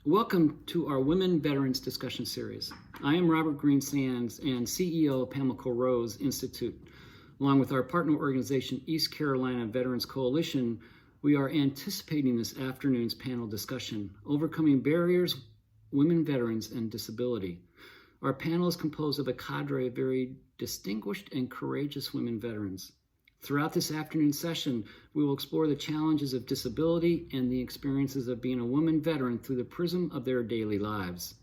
Welcome to our Women Veterans Discussion Series. I am Robert Green-Sands and CEO of Pamela Rose Institute. Along with our partner organization, East Carolina Veterans Coalition, we are anticipating this afternoon's panel discussion, Overcoming Barriers, Women Veterans, and Disability. Our panel is composed of a cadre of very distinguished and courageous women veterans. Throughout this afternoon session, we will explore the challenges of disability and the experiences of being a woman veteran through the prism of their daily lives.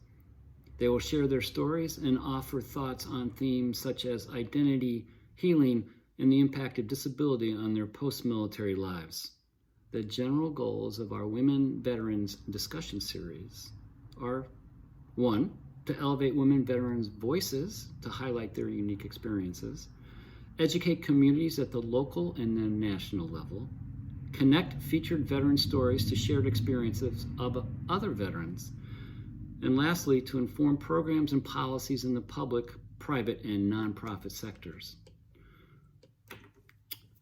They will share their stories and offer thoughts on themes such as identity, healing, and the impact of disability on their post-military lives. The general goals of our Women Veterans Discussion Series are 1. To elevate women veterans' voices to highlight their unique experiences, educate communities at the local and then national level, connect featured veteran stories to shared experiences of other veterans, and lastly, to inform programs and policies in the public, private, and nonprofit sectors.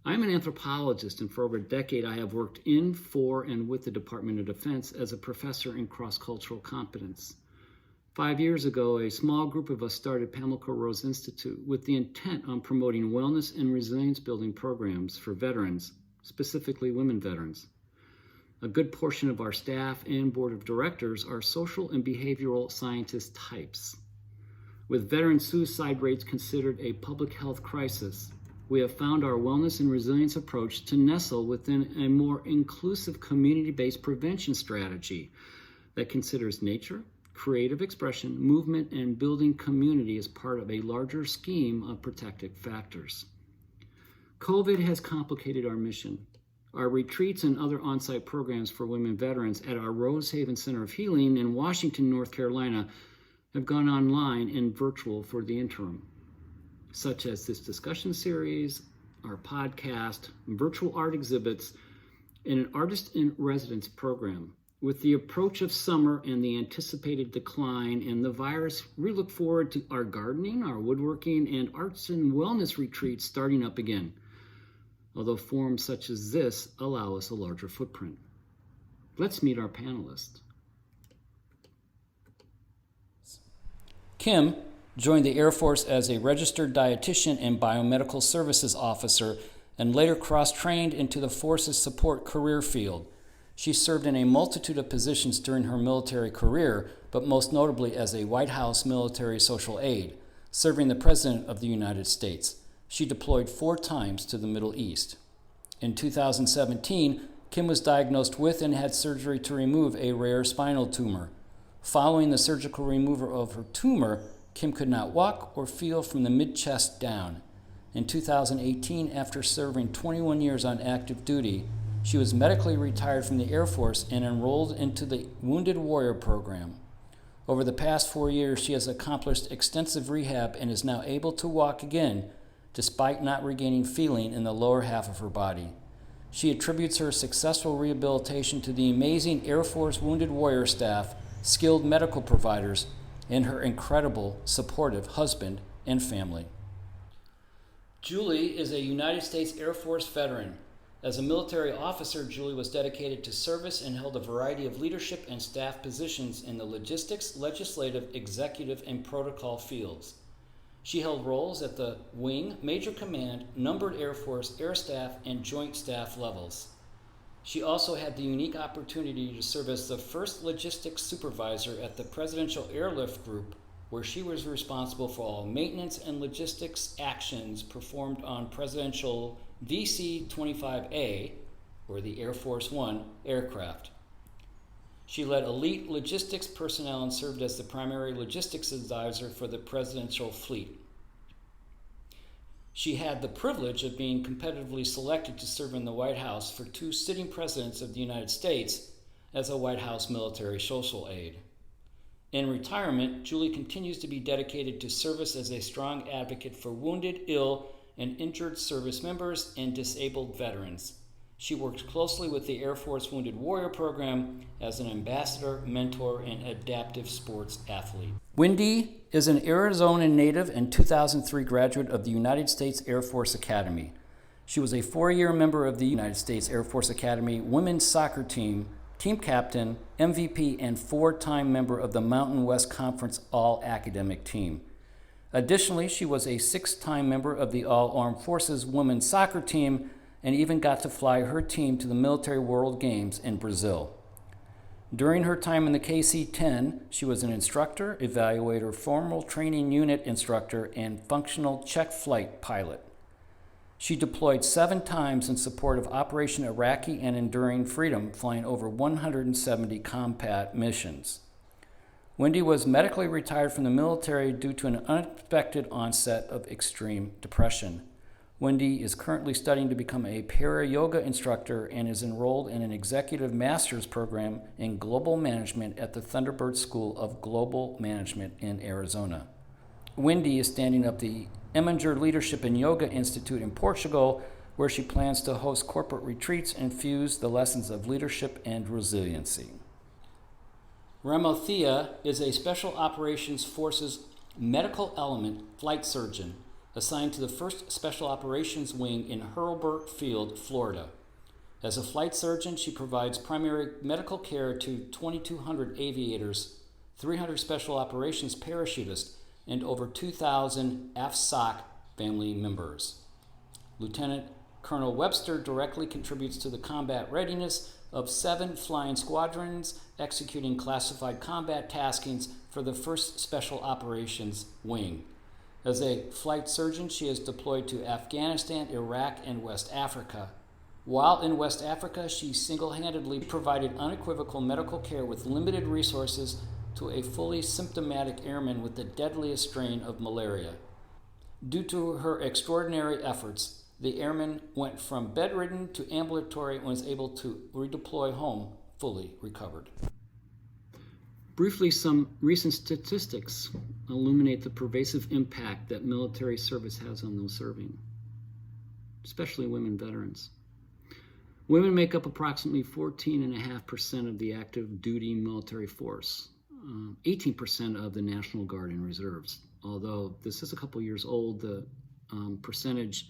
I'm an anthropologist, and for over a decade I have worked in, for, and with the Department of Defense as a professor in cross-cultural competence. 5 years ago, a small group of us started Pamela Rose Institute with the intent on promoting wellness and resilience building programs for veterans, specifically women veterans. A good portion of our staff and board of directors are social and behavioral scientist types. With veteran suicide rates considered a public health crisis, we have found our wellness and resilience approach to nestle within a more inclusive community-based prevention strategy that considers nature, creative expression, movement, and building community as part of a larger scheme of protective factors. COVID has complicated our mission. Our retreats and other on-site programs for women veterans at our Rose Haven Center of Healing in Washington, North Carolina, have gone online and virtual for the interim, such as this discussion series, our podcast, virtual art exhibits, and an artist in residence program. With the approach of summer and the anticipated decline in the virus, we look forward to our gardening, our woodworking, and arts and wellness retreats starting up again, although forums such as this allow us a larger footprint. Let's meet our panelists. Kim joined the Air Force as a registered dietitian and biomedical services officer and later cross-trained into the force's support career field. She served in a multitude of positions during her military career, but most notably as a White House military social aide, serving the President of the United States. She deployed 4 times to the Middle East. In 2017, Kim was diagnosed with and had surgery to remove a rare spinal tumor. Following the surgical removal of her tumor, Kim could not walk or feel from the mid-chest down. In 2018, after serving 21 years on active duty, she was medically retired from the Air Force and enrolled into the Wounded Warrior Program. Over the past 4 years, she has accomplished extensive rehab and is now able to walk again, despite not regaining feeling in the lower half of her body. She attributes her successful rehabilitation to the amazing Air Force Wounded Warrior staff, skilled medical providers, and her incredible, supportive husband and family. Julie is a United States Air Force veteran. As a military officer, Julie was dedicated to service and held a variety of leadership and staff positions in the logistics, legislative, executive, and protocol fields. She held roles at the Wing, Major Command, Numbered Air Force, Air Staff, and Joint Staff levels. She also had the unique opportunity to serve as the first logistics supervisor at the Presidential Airlift Group, where she was responsible for all maintenance and logistics actions performed on Presidential VC-25A, or the Air Force One, aircraft. She led elite logistics personnel and served as the primary logistics advisor for the presidential fleet. She had the privilege of being competitively selected to serve in the White House for 2 sitting presidents of the United States as a White House military social aide. In retirement, Julie continues to be dedicated to service as a strong advocate for wounded, ill, and injured service members and disabled veterans. She worked closely with the Air Force Wounded Warrior Program as an ambassador, mentor, and adaptive sports athlete. Wendy is an Arizona native and 2003 graduate of the United States Air Force Academy. She was a 4-year member of the United States Air Force Academy women's soccer team team captain, MVP, and 4-time member of the Mountain West Conference All-Academic Team. Additionally, she was a 6-time member of the All-Armed Forces Women's Soccer Team and even got to fly her team to the Military World Games in Brazil. During her time in the KC-10, she was an instructor, evaluator, formal training unit instructor, and functional check flight pilot. She deployed 7 times in support of Operation Iraqi and Enduring Freedom, flying over 170 combat missions. Wendy was medically retired from the military due to an unexpected onset of extreme depression. Wendy is currently studying to become a para-yoga instructor and is enrolled in an executive master's program in global management at the Thunderbird School of Global Management in Arizona. Wendy is standing up the Eminger Leadership and Yoga Institute in Portugal, where she plans to host corporate retreats and fuse the lessons of leadership and resiliency. Ramothea is a Special Operations Forces medical element flight surgeon assigned to the 1st Special Operations Wing in Hurlburt Field, Florida. As a flight surgeon, she provides primary medical care to 2,200 aviators, 300 Special Operations parachutists, and over 2,000 AFSOC family members. Lieutenant Colonel Webster directly contributes to the combat readiness of 7 flying squadrons executing classified combat taskings for the 1st Special Operations Wing. As a flight surgeon, she is deployed to Afghanistan, Iraq, and West Africa. While in West Africa, she single-handedly provided unequivocal medical care with limited resources to a fully symptomatic airman with the deadliest strain of malaria. Due to her extraordinary efforts, the airman went from bedridden to ambulatory and was able to redeploy home fully recovered. Briefly, some recent statistics illuminate the pervasive impact that military service has on those serving, especially women veterans. Women make up approximately 14.5% of the active duty military force, 18% of the National Guard and Reserves. Although this is a couple years old, the percentage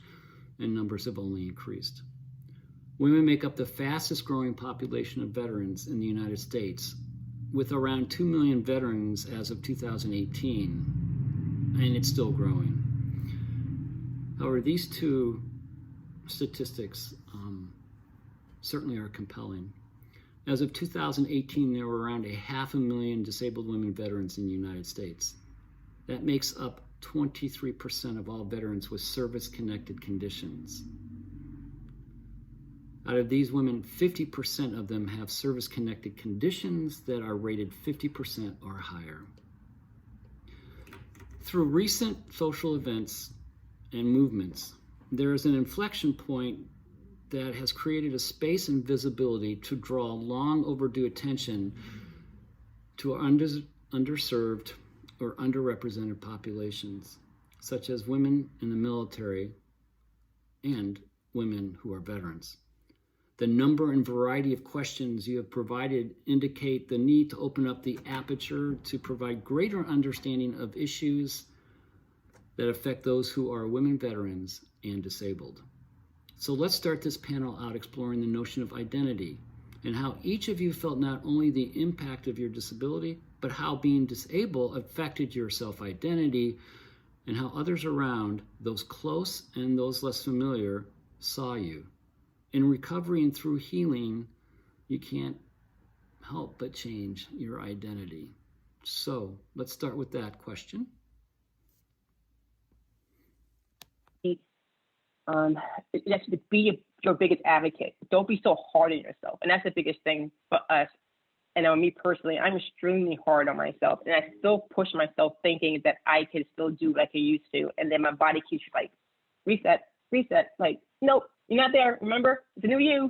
and numbers have only increased. Women make up the fastest growing population of veterans in the United States, with around 2 million veterans as of 2018, and it's still growing. However, these two statistics certainly are compelling. As of 2018, there were around 500,000 disabled women veterans in the United States. That makes up 23% of all veterans with service-connected conditions. Out of these women, 50% of them have service-connected conditions that are rated 50% or higher. Through recent social events and movements, there is an inflection point that has created a space and visibility to draw long overdue attention to our underserved or underrepresented populations, such as women in the military and women who are veterans. The number and variety of questions you have provided indicate the need to open up the aperture to provide greater understanding of issues that affect those who are women veterans and disabled. So let's start this panel out exploring the notion of identity and how each of you felt not only the impact of your disability, but how being disabled affected your self-identity and how others around, those close and those less familiar, saw you. In recovery and through healing, you can't help but change your identity. So let's start with that question. Yes, to be your biggest advocate. Don't be so hard on yourself. And that's the biggest thing for us. And on me personally, I'm extremely hard on myself. And I still push myself thinking that I can still do like I used to. And then my body keeps like, reset. Like, nope, you're not there. Remember, it's a new you.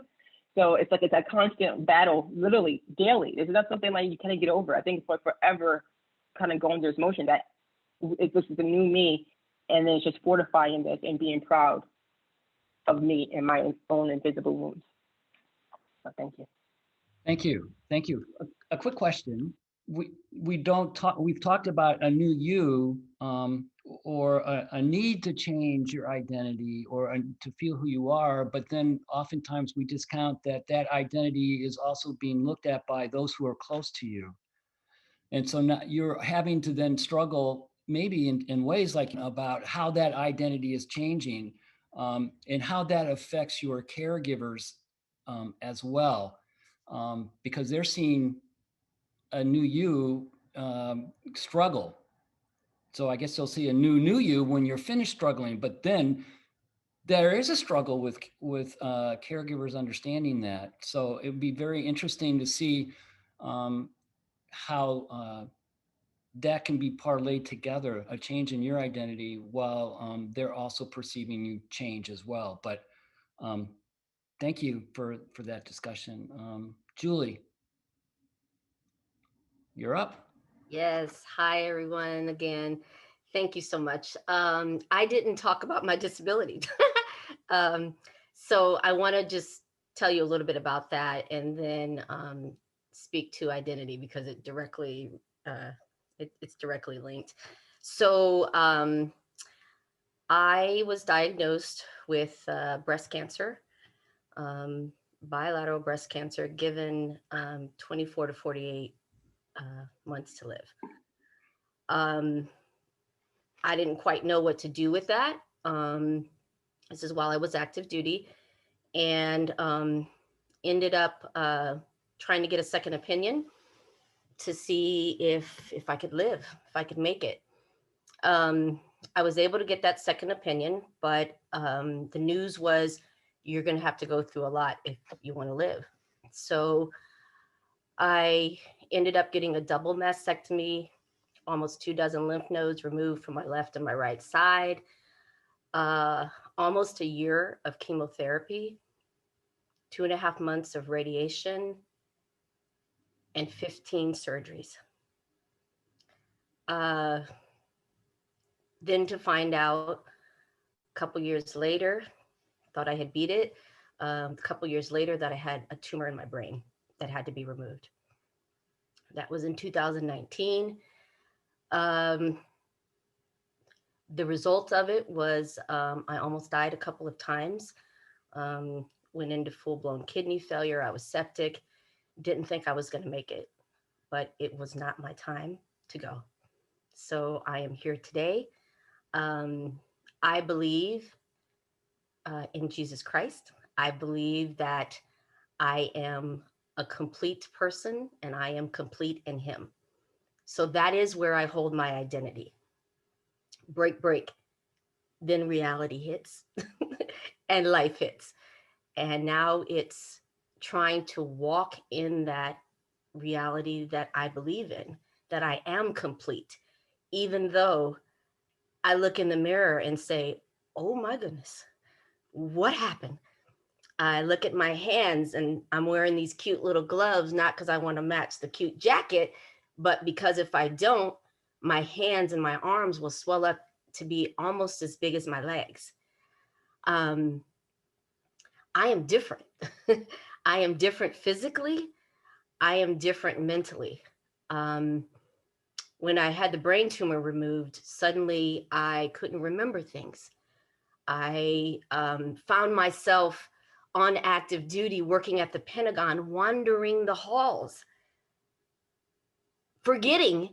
So it's like it's a constant battle, literally daily. It's not something like you kind of get over. I think for forever kind of going through this motion that this is the new me. And then it's just fortifying this and being proud of me and my own invisible wounds. So thank you. Thank you. A quick question. we don't talk. We've talked about a new you, or a need to change your identity, or to feel who you are. But then oftentimes we discount that that identity is also being looked at by those who are close to you. And so now you're having to then struggle maybe in ways like about how that identity is changing, and how that affects your caregivers, as well, because they're seeing a new you, struggle. So I guess they'll see a new you when you're finished struggling. But then there is a struggle with caregivers understanding that. So it would be very interesting to see, how that can be parlayed together, a change in your identity while, they're also perceiving you change as well. But um, thank you for that discussion. Julie, you're up. Yes. Hi, everyone. Again, thank you so much. I didn't talk about my disability. um, so I want to just tell you a little bit about that and then speak to identity because uh, it's directly linked. So I was diagnosed with breast cancer, um, bilateral breast cancer, given 24 to 48 months to live. Um, I didn't quite know what to do with that. This is while I was active duty, and ended up trying to get a second opinion to see if I could live, if I could make it. Um, I was able to get that second opinion, but the news was you're going to have to go through a lot if you want to live. So I ended up getting a double mastectomy, almost 2 dozen lymph nodes removed from my left and my right side, uh, almost a year of chemotherapy, 2.5 months of radiation, and 15 surgeries. Uh, then to find out a couple years later, thought I had beat it. A couple years later, that I had a tumor in my brain that had to be removed. That was in 2019. Um, the result of it was I almost died a couple of times. Went into full-blown kidney failure. I was septic. Didn't think I was going to make it, but it was not my time to go. So I am here today. I believe in Jesus Christ. I believe that I am a complete person and I am complete in Him. So that is where I hold my identity. Break. Then reality hits and life hits. And now it's trying to walk in that reality that I believe in, that I am complete, even though I look in the mirror and say, oh my goodness, what happened? I look at my hands and I'm wearing these cute little gloves, not because I want to match the cute jacket, but because if I don't, my hands and my arms will swell up to be almost as big as my legs. Um, I am different. I am different physically. I am different mentally. Um, when I had the brain tumor removed, suddenly I couldn't remember things. I found myself on active duty working at the Pentagon, wandering the halls, forgetting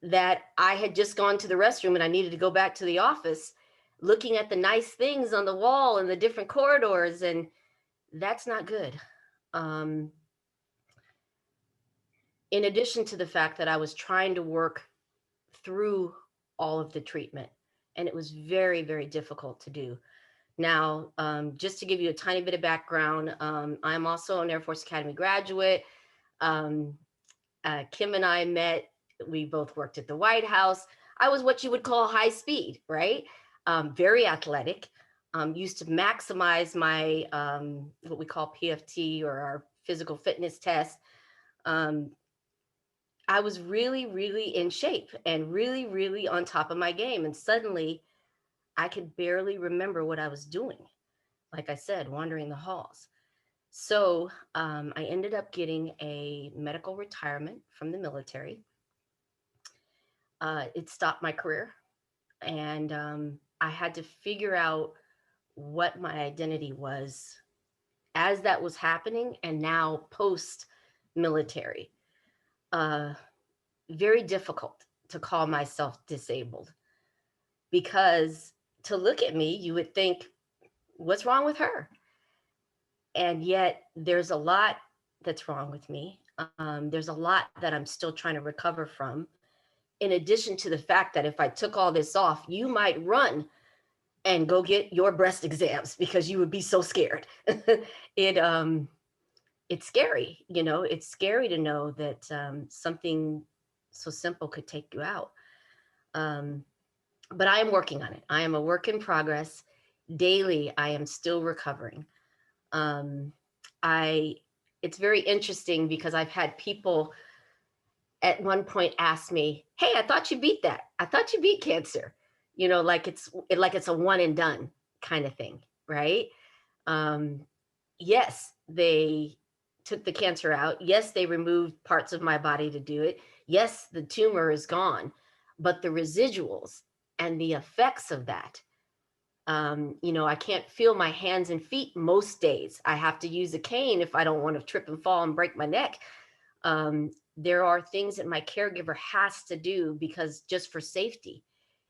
that I had just gone to the restroom and I needed to go back to the office, looking at the nice things on the wall and the different corridors. And that's not good. Um, in addition to the fact that I was trying to work through all of the treatment, and it was very, very difficult to do. Now, just to give you a tiny bit of background, I'm also an Air Force Academy graduate. Um, Kim and I met, we both worked at the White House. I was what you would call high speed, right? Very athletic, used to maximize my, what we call PFT or our physical fitness test. Um, I was really, really in shape and really, really on top of my game. And suddenly I could barely remember what I was doing. Like I said, wandering the halls. So I ended up getting a medical retirement from the military. it stopped my career. And I had to figure out what my identity was as that was happening, and now post military. Uh, Very difficult to call myself disabled, because to look at me, you would think, what's wrong with her? And yet there's a lot that's wrong with me. There's a lot that I'm still trying to recover from. In addition to the fact that if I took all this off, you might run and go get your breast exams because you would be so scared. it it's scary, you know. It's scary to know that something so simple could take you out. Um, but I am working on it. I am a work in progress. Daily, I am still recovering. Um, I It's very interesting because I've had people at one point ask me, "Hey, I thought you beat that. I thought you beat cancer." You know, like it's a one and done kind of thing, right? Um, yes, they took the cancer out. Yes, they removed parts of my body to do it. Yes, the tumor is gone, but the residuals and the effects of that, you know, I can't feel my hands and feet most days. I have to use a cane if I don't want to trip and fall and break my neck. There are things that my caregiver has to do because just for safety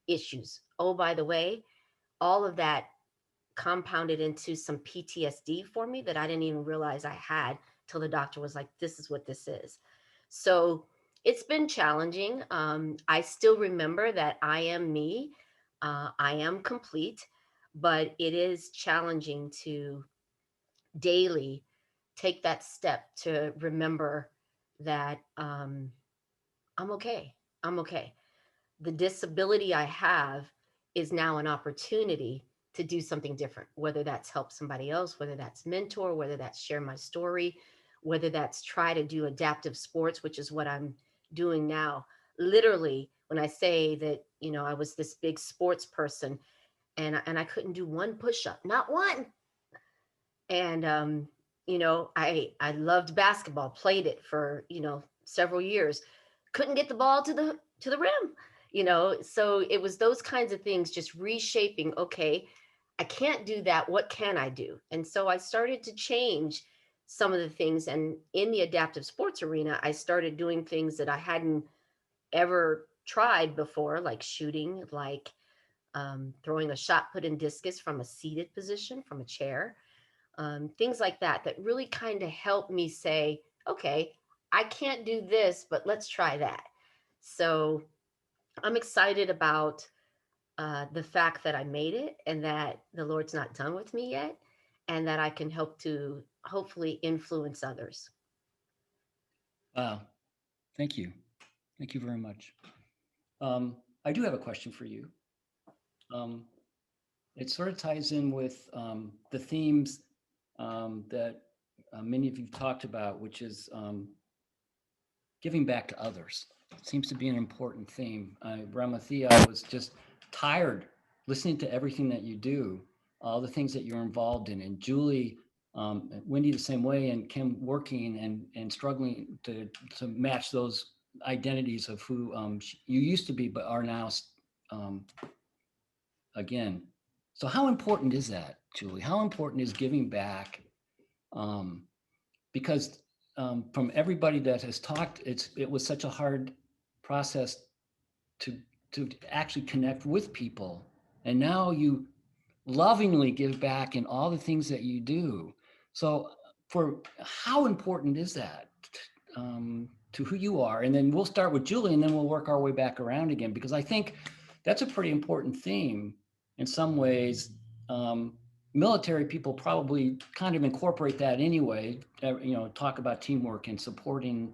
issues. Oh, by the way, all of that compounded into some PTSD for me that I didn't even realize I had till the doctor was like, this is what this is. So it's been challenging. I still remember that I am me, I am complete, but it is challenging to daily take that step to remember that I'm okay. I'm okay. The disability I have is now an opportunity to do something different, whether that's help somebody else, whether that's mentor, whether that's share my story, whether that's try to do adaptive sports, which is what I'm doing now. Literally, when I say that, you know, I was this big sports person and I couldn't do one push up, not one. And you know, I loved basketball, played it for, you know, several years, couldn't get the ball to the rim, you know. So it was those kinds of things, just reshaping. Okay, I can't do that, what can I do? And so I started to change some of the things, and in the adaptive sports arena I started doing things that I hadn't ever tried before, like shooting, like throwing a shot put in discus from a seated position, from a chair, things like that, that really kind of helped me say, okay, I can't do this, but let's try that. So I'm excited about the fact that I made it and that the Lord's not done with me yet, and that I can help to hopefully influence others. Wow. Thank you. Thank you very much. I do have a question for you. Um, it sort of ties in with the themes that many of you talked about, which is giving back to others. It seems to be an important theme. Ramathia, I was just tired listening to everything that you do, all the things that you're involved in, and Julie, Wendy the same way, and Kim working and struggling to match those identities of who you used to be, but are now um, again. So how important is that, Julie? How important is giving back? Um, because from everybody that has talked, it was such a hard process to to actually connect with people, and now you lovingly give back in all the things that you do. So, for how important is that to who you are? And then we'll start with Julie, and then we'll work our way back around again, because I think that's a pretty important theme in some ways. Military people probably kind of incorporate that anyway, you know, talk about teamwork and supporting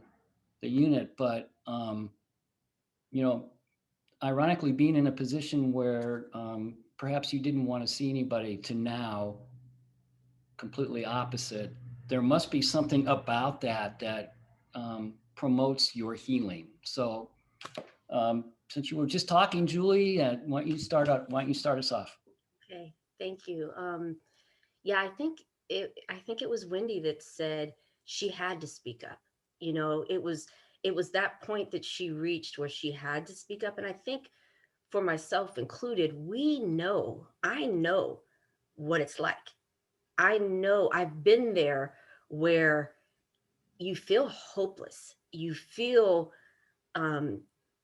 the unit. But, you know, ironically, being in a position where perhaps you didn't want to see anybody to now completely opposite, there must be something about that that promotes your healing. So, since you were just talking, Julie, why don't you start out? Why don't you start us off? Okay, thank you. Yeah, I think it was Wendy that said she had to speak up. You know, it was that point that she reached where she had to speak up. And I think for myself included, I know what it's like. I know I've been there where you feel hopeless. You feel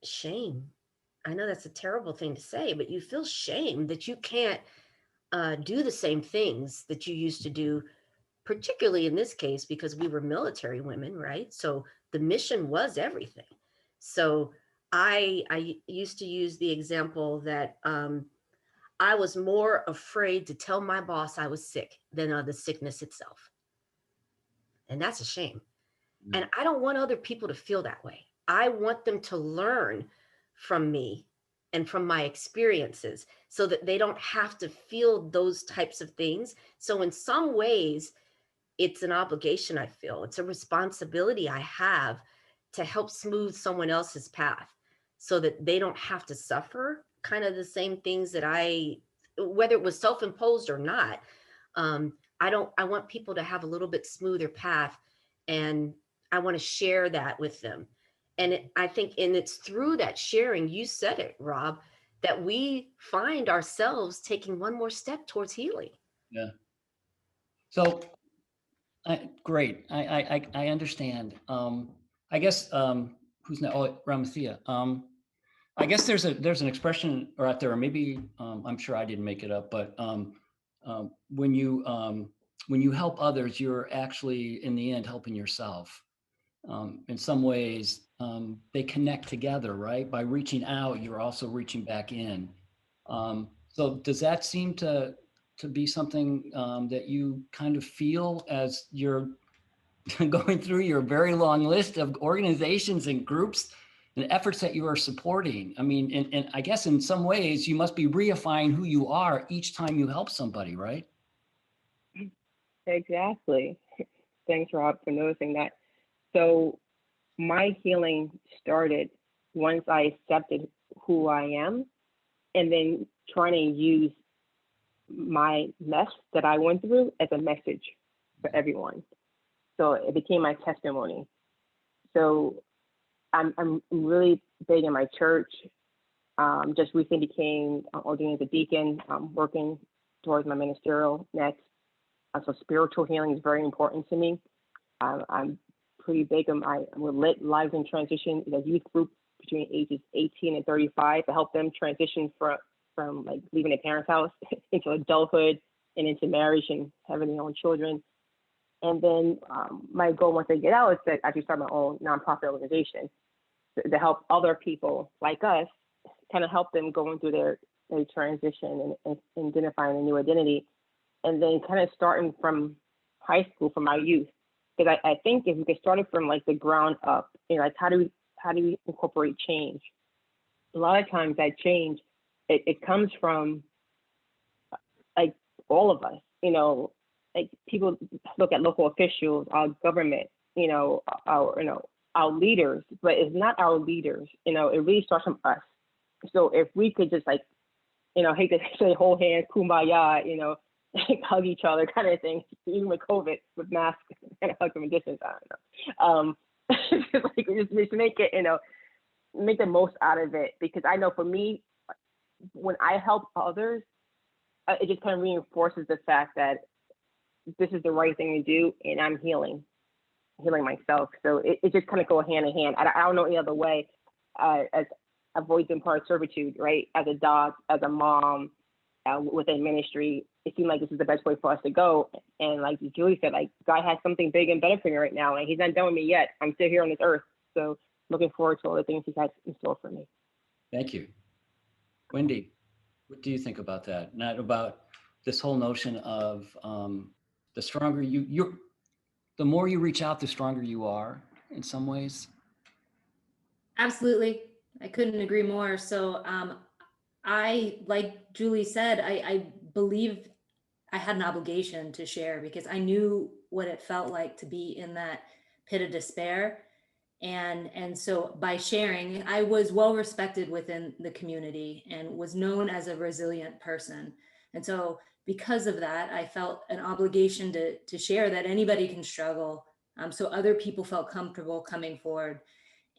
shame. I know that's a terrible thing to say, but you feel shame that you can't do the same things that you used to do, particularly in this case, because we were military women, right? So the mission was everything. So I used to use the example that I was more afraid to tell my boss I was sick than the sickness itself. And that's a shame. And I don't want other people to feel that way. I want them to learn from me and from my experiences so that they don't have to feel those types of things. So, in some ways, it's an obligation I feel, it's a responsibility I have to help smooth someone else's path so that they don't have to suffer kind of the same things that whether it was self imposed or not. I want people to have a little bit smoother path, and I want to share that with them. And I think, and it's through that sharing, you said it, Rob, that we find ourselves taking one more step towards healing. Yeah. So, great. I understand. I guess who's now? Oh, Ramathia. I guess there's an expression or out there, or maybe I'm sure I didn't make it up, but when you help others, you're actually in the end helping yourself. In some ways, they connect together, right? By reaching out, you're also reaching back in. So does that seem to be something that you kind of feel as you're going through your very long list of organizations and groups and efforts that you are supporting? I mean, and I guess in some ways you must be reifying who you are each time you help somebody, right? Exactly. Thanks, Rob, for noticing that. So my healing started once I accepted who I am, and then trying to use my mess that I went through as a message for everyone. So it became my testimony. So I'm really big in my church. Just recently became ordained as a deacon. I'm working towards my ministerial next. So spiritual healing is very important to me. I'm pretty big on we're lit lives in transition in a youth group between ages 18 and 35 to help them transition from like leaving their parents' house into adulthood and into marriage and having their own children. And then my goal once I get out is to actually start my own nonprofit organization to help other people like us, kind of help them going through their transition and identifying a new identity. And then kind of starting from high school, from my youth. Because I think if we could start it from like the ground up, like how do we incorporate change? A lot of times that change, it comes from like all of us, like people look at local officials, our government, our leaders, but it's not our leaders, it really starts from us. So if we could just like, hate to say hold hands, kumbaya, hug each other kind of thing, even with COVID, with masks and hug from a distance, I don't know. Like just make it, make the most out of it. Because I know for me, when I help others, it just kind of reinforces the fact that this is the right thing to do, and I'm healing myself. So it just kind of go hand in hand. I don't know any other way. As I've always been part of servitude, right? As a doc, as a mom, within ministry, it seemed like this is the best way for us to go. And like Julie said, like God has something big and better for me right now, and He's not done with me yet. I'm still here on this earth. So looking forward to all the things He has in store for me. Thank you. Wendy, what do you think about that? Not about this whole notion of the stronger the more you reach out, the stronger you are in some ways. Absolutely. I couldn't agree more. So I, like Julie said, I believe I had an obligation to share because I knew what it felt like to be in that pit of despair. And so by sharing, I was well respected within the community and was known as a resilient person. And so because of that, I felt an obligation to share that anybody can struggle. So other people felt comfortable coming forward.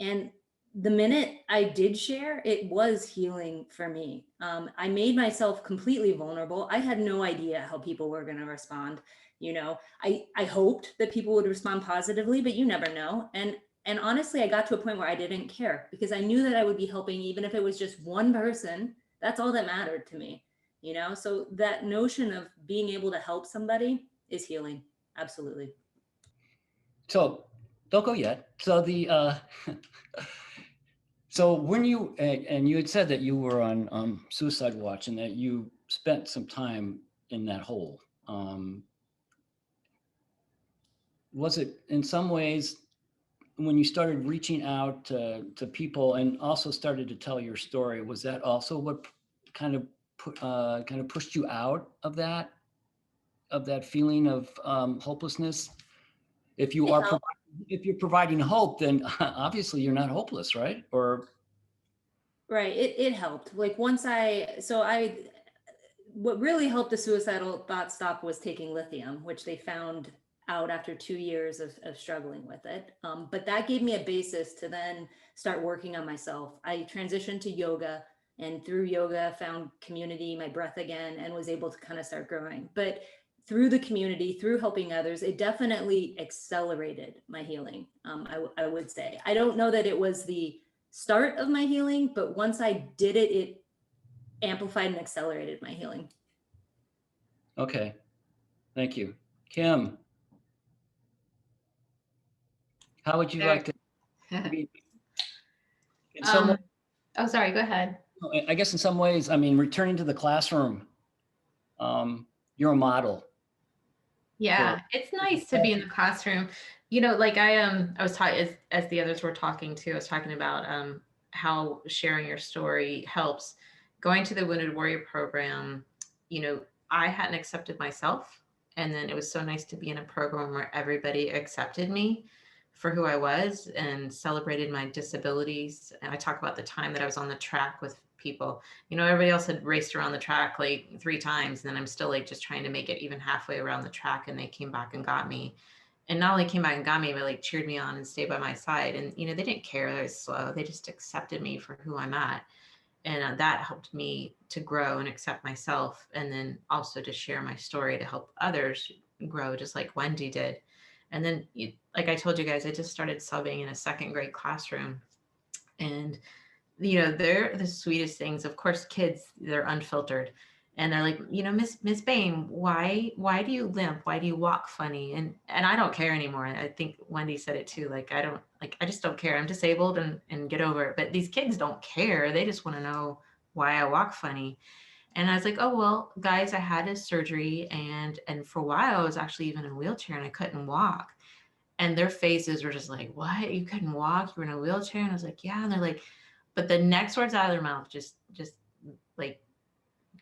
And the minute I did share, it was healing for me. I made myself completely vulnerable. I had no idea how people were going to respond. You know, I hoped that people would respond positively, but you never know. And honestly, I got to a point where I didn't care because I knew that I would be helping, even if it was just one person. That's all that mattered to me, you know? So that notion of being able to help somebody is healing. Absolutely. So don't go yet. So so when you and you had said that you were on suicide watch and that you spent some time in that hole. Was it in some ways when you started reaching out to people and also started to tell your story? Was that also what kind of kind of pushed you out of that feeling of hopelessness? If you It are helped. if you're providing hope, then obviously you're not hopeless, right? Or Right. It helped. Like once what really helped the suicidal thought stop was taking lithium, which they found out after 2 years of struggling with it. But that gave me a basis to then start working on myself. I transitioned to yoga, and through yoga found community, my breath again, and was able to kind of start growing. But through the community, through helping others, it definitely accelerated my healing. I would say. I don't know that it was the start of my healing, but once I did it, it amplified and accelerated my healing. okay, thank you, Kim. How would you like to? Maybe in some way, Oh, sorry, go ahead. I guess in some ways, I mean, returning to the classroom, you're a model. Yeah, it's nice to be in the classroom. You know, like I was talking as the others were talking too, I was talking about how sharing your story helps. Going to the Wounded Warrior program, you know, I hadn't accepted myself. And then it was so nice to be in a program where everybody accepted me for who I was and celebrated my disabilities. And I talk about the time that I was on the track with people. You know, everybody else had raced around the track like 3 times, and then I'm still like just trying to make it even halfway around the track, and they came back and got me. And not only came back and got me, but like cheered me on and stayed by my side. And you know, they didn't care that I was slow. They just accepted me for who I'm at. And that helped me to grow and accept myself, and then also to share my story to help others grow, just like Wendy did. And then, like I told you guys, I just started subbing in a second grade classroom, and you know, they're the sweetest things. Of course, kids, they're unfiltered. And they're like, you know, Miss Bain, why do you limp? Why do you walk funny? And I don't care anymore. I think Wendy said it too. Like, I just don't care. I'm disabled and get over it. But these kids don't care. They just want to know why I walk funny. And I was like, oh, well, guys, I had a surgery, and for a while I was actually even in a wheelchair and I couldn't walk. And their faces were just like, what? You couldn't walk? You were in a wheelchair? And I was like, yeah. And they're like, but the next words out of their mouth just like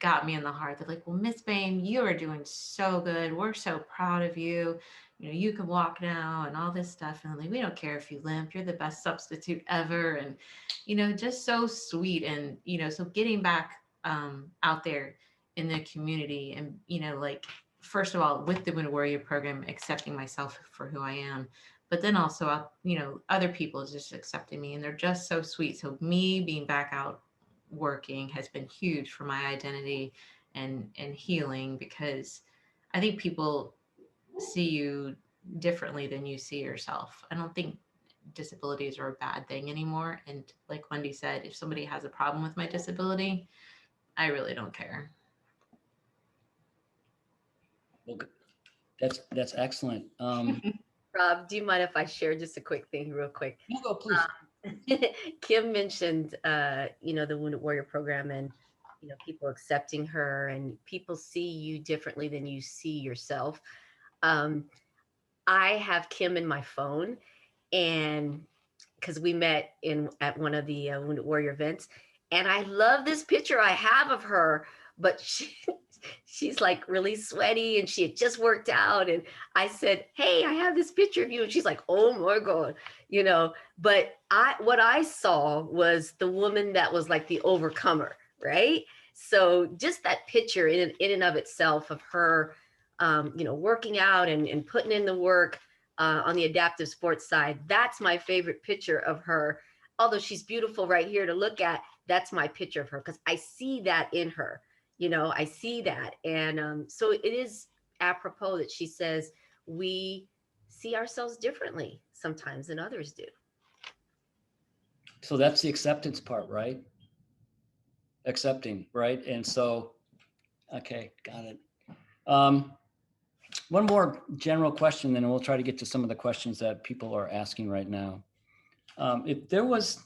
got me in the heart. They're like, well, Miss Bain, you are doing so good. We're so proud of you. You know, you can walk now and all this stuff. And I'm like, we don't care if you limp. You're the best substitute ever. And, you know, just so sweet. And, you know, so getting back out there in the community and, you know, like, first of all, with the Wounded Warrior program, accepting myself for who I am, but then also, you know, other people just accepting me, and they're just so sweet. So me being back out working has been huge for my identity and healing, because I think people see you differently than you see yourself. I don't think disabilities are a bad thing anymore. And like Wendy said, if somebody has a problem with my disability, I really don't care. Well, that's excellent. Rob, do you mind if I share just a quick thing real quick? No, go, please. Kim mentioned, you know, the Wounded Warrior program and, you know, people accepting her, and people see you differently than you see yourself. I have Kim in my phone, and because we met at one of the Wounded Warrior events, and I love this picture I have of her, but she's like really sweaty and she had just worked out. And I said, hey, I have this picture of you. And she's like, oh my God, you know, but what I saw was the woman that was like the overcomer, right? So just that picture in and of itself of her, you know, working out and putting in the work, on the adaptive sports side. That's my favorite picture of her. Although she's beautiful right here to look at, that's my picture of her because I see that in her. I see that. And so it is apropos that she says we see ourselves differently sometimes than others do. So that's the acceptance part, right? Accepting, right? And so, okay, got it. One more general question, then we'll try to get to some of the questions that people are asking right now. If there was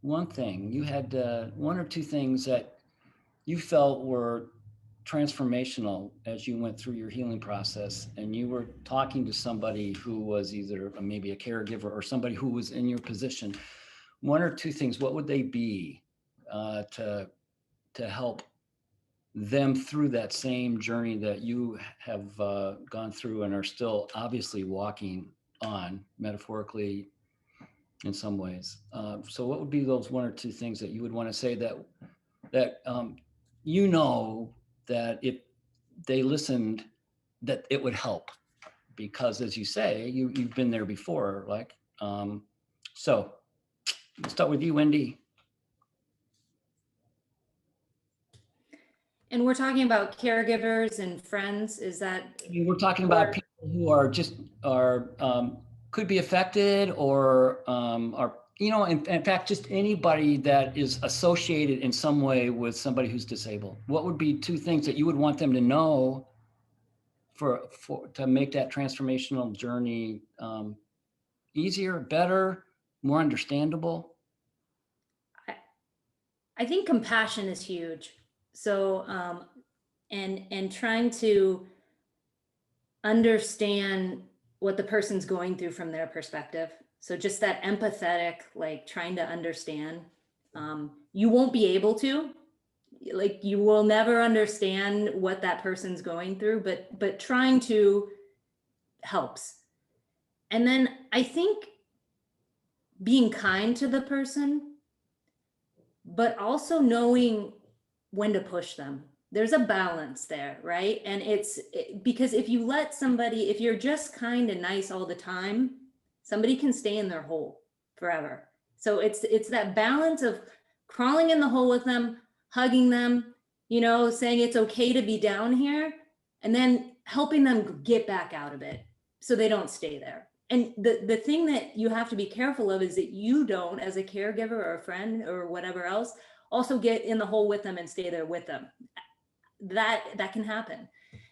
one thing, you had one or two things that you felt were transformational as you went through your healing process, and you were talking to somebody who was either maybe a caregiver or somebody who was in your position, one or two things, what would they be to help them through that same journey that you have gone through and are still obviously walking on, metaphorically in some ways? So what would be those one or two things that you would want to say that that if they listened, that it would help? Because as you say, you've been there before, like, so let's start with you, Wendy. And we're talking about caregivers and friends, is that? We're talking about people who are just, could be affected or are, in fact, just anybody that is associated in some way with somebody who's disabled. What would be two things that you would want them to know to make that transformational journey easier, better, more understandable? I think compassion is huge. So, and trying to understand what the person's going through from their perspective. So just that empathetic, like trying to understand. You won't be able to, like, you will never understand what that person's going through, but trying to helps. And then I think being kind to the person, but also knowing when to push them. There's a balance there, right? And because if you let somebody, if you're just kind and nice all the time, somebody can stay in their hole forever. So it's that balance of crawling in the hole with them, hugging them, saying it's okay to be down here, and then helping them get back out of it so they don't stay there. And the thing that you have to be careful of is that you don't, as a caregiver or a friend or whatever else, also get in the hole with them and stay there with them. That can happen.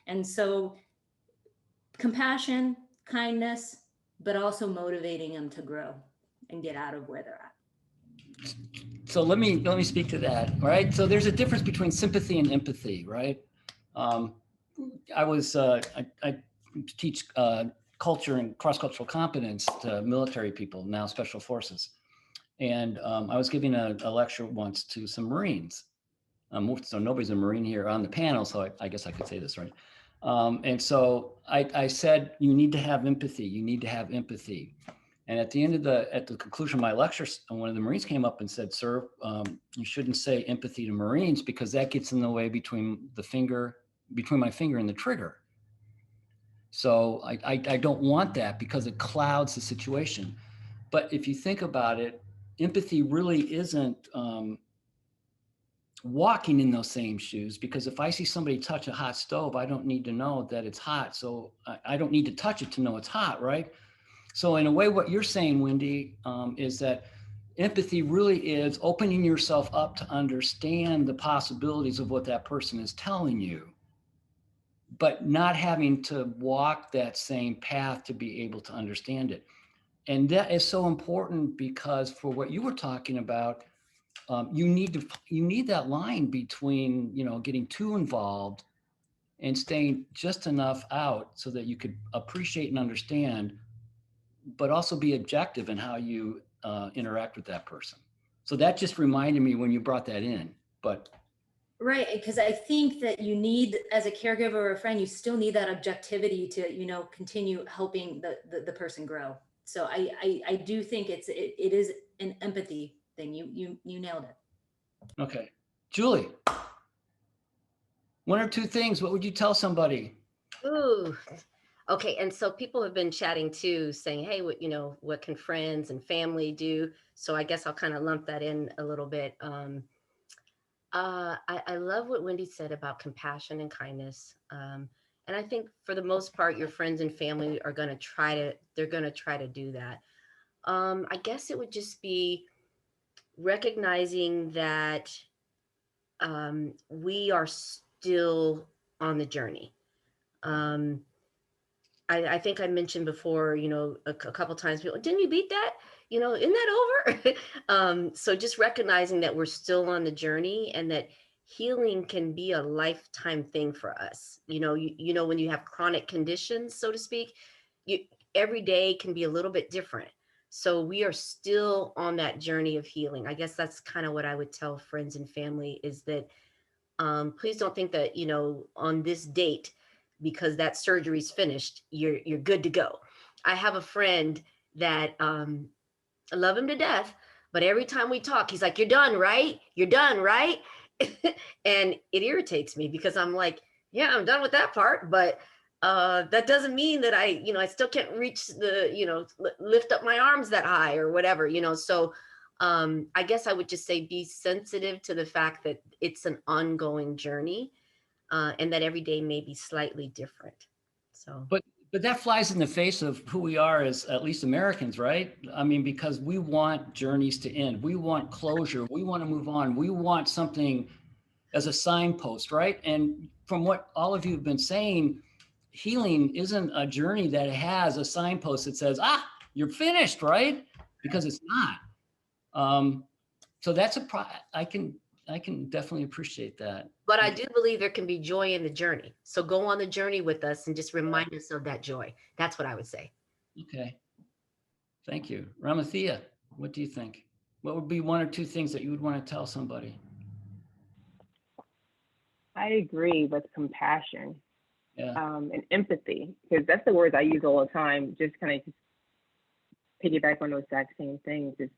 And so compassion, kindness, but also motivating them to grow and get out of where they're at. So let me speak to that. All right. So there's a difference between sympathy and empathy, right? I teach culture and cross-cultural competence to military people, now special forces. And I was giving a lecture once to some Marines. So nobody's a Marine here on the panel, so I guess I could say this, right? And so I said, you need to have empathy. You need to have empathy. And at the conclusion of my lecture, one of the Marines came up and said, "Sir, you shouldn't say empathy to Marines because that gets in the way between my finger and the trigger. So I don't want that because it clouds the situation." But if you think about it, empathy really isn't walking in those same shoes, because if I see somebody touch a hot stove, I don't need to know that it's hot. So I don't need to touch it to know it's hot, right? So in a way, what you're saying, Wendy, is that empathy really is opening yourself up to understand the possibilities of what that person is telling you, but not having to walk that same path to be able to understand it. And that is so important because for what you were talking about, you need that line between, getting too involved and staying just enough out so that you could appreciate and understand, but also be objective in how you interact with that person. So that just reminded me when you brought that in, but. Right, because I think that you need, as a caregiver or a friend, you still need that objectivity to, continue helping the person grow. So I do think it is an empathy thing. You nailed it. Okay, Julie, one or two things. What would you tell somebody? Ooh, Okay, and so people have been chatting too, saying, "Hey, what can friends and family do?" So I guess I'll kind of lump that in a little bit. I love what Wendy said about compassion and kindness, and I think for the most part, your friends and family are going to try to. They're going to try to do that. I guess it would just be recognizing that we are still on the journey. Um, I think I mentioned before, a couple times, people, didn't you beat that? Isn't that over? So just recognizing that we're still on the journey and that healing can be a lifetime thing for us. When you have chronic conditions, so to speak, you, every day can be a little bit different. So we are still on that journey of healing. I guess that's kind of what I would tell friends and family is that please don't think that, on this date, because that surgery's finished, you're good to go. I have a friend that I love him to death, but every time we talk, he's like, "You're done, right? You're done, right?" And it irritates me because I'm like, "Yeah, I'm done with that part," but that doesn't mean that I still can't reach the, lift up my arms that high or whatever, So I guess I would just say be sensitive to the fact that it's an ongoing journey, and that every day may be slightly different. So, But that flies in the face of who we are as at least Americans, right? I mean, because we want journeys to end. We want closure. We want to move on. We want something as a signpost, right? And from what all of you have been saying, healing isn't a journey that has a signpost that says, you're finished, right? Because it's not. So that's I can definitely appreciate that. but I do believe there can be joy in the journey. So go on the journey with us and just remind us of that joy. That's what I would say. Okay. Thank you. Ramathia, what do you think? What would be one or two things that you would want to tell somebody? I agree with compassion Yeah. and empathy, because that's the words I use all the time. Just kind of just piggyback on those exact same things. Is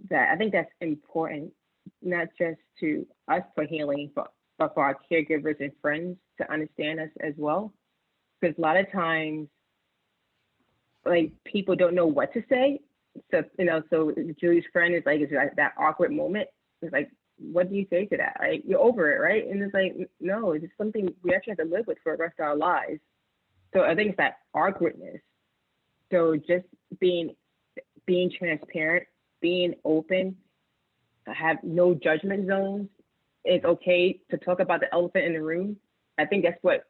that I think that's important, not just to us for healing, but for our caregivers and friends to understand us as well. Because a lot of times, like, people don't know what to say. So, so Julie's friend is like, it's like that awkward moment. It's like, what do you say to that? Right? You're over it, right? And it's like, no, it's something we actually have to live with for the rest of our lives. So I think it's that awkwardness. So just being transparent, being open, have no judgment zones. It's okay to talk about the elephant in the room. I think that's what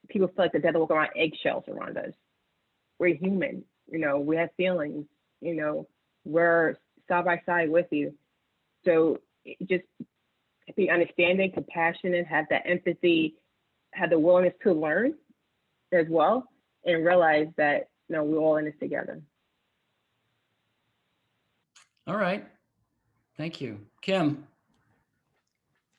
people feel like they have to walk around eggshells around us. We're human, we have feelings, we're side by side with you. So just be understanding, compassionate, have that empathy, have the willingness to learn as well, and realize that, we're all in this together. All right. Thank you. Kim.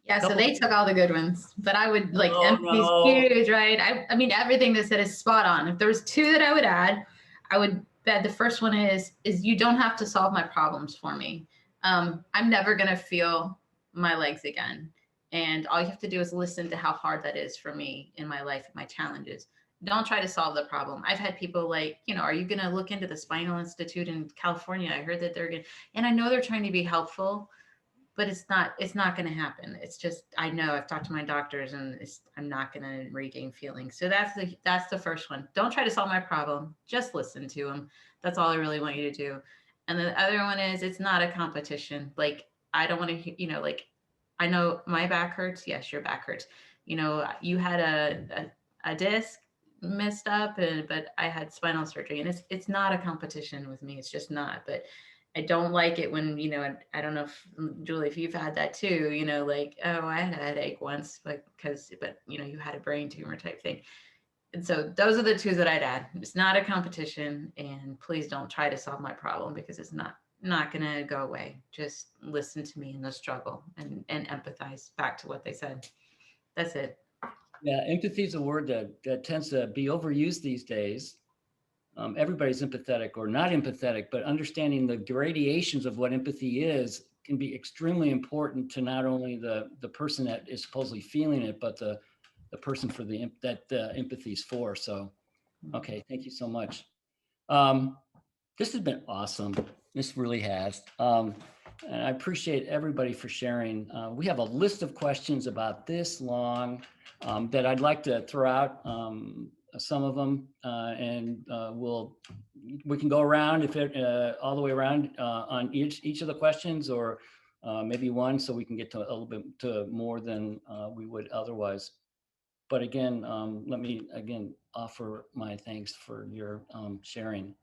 Yeah, so they took all the good ones, but I would like empathy's no. huge, right? I mean, everything they said is spot on. If there was two that I would add, I would bet the first one is you don't have to solve my problems for me. I'm never gonna feel my legs again, and all you have to do is listen to how hard that is for me in my life, my challenges. Don't try to solve the problem. I've had people like, are you gonna look into the Spinal Institute in California? I heard that they're gonna, and I know they're trying to be helpful, but it's not going to happen. It's just, I know I've talked to my doctors and I'm not going to regain feeling. So that's the first one. Don't try to solve my problem. Just listen to them. That's all I really want you to do. And the other one is, it's not a competition. Like, I don't want to, like, I know my back hurts. Yes, your back hurts. You had a disc messed up, but I had spinal surgery, and it's not a competition with me. It's just not. But I don't like it when, I don't know if, Julie, if you've had that too, like, oh, I had a headache once, but you had a brain tumor type thing. And so those are the two that I'd add. It's not a competition, and please don't try to solve my problem, because it's not going to go away. Just listen to me in the struggle and empathize back to what they said. That's it. Yeah, empathy is a word that tends to be overused these days. Everybody's empathetic or not empathetic, but understanding the gradations of what empathy is can be extremely important to not only the person that is supposedly feeling it, but the person for that empathy is for. So Okay, thank you so much. This has been awesome. This really has. And I appreciate everybody for sharing. We have a list of questions about this long that I'd like to throw out some of them, and we can go around if it all the way around on each of the questions, or maybe one, so we can get to a little bit to more than we would otherwise. But again, let me again offer my thanks for your sharing.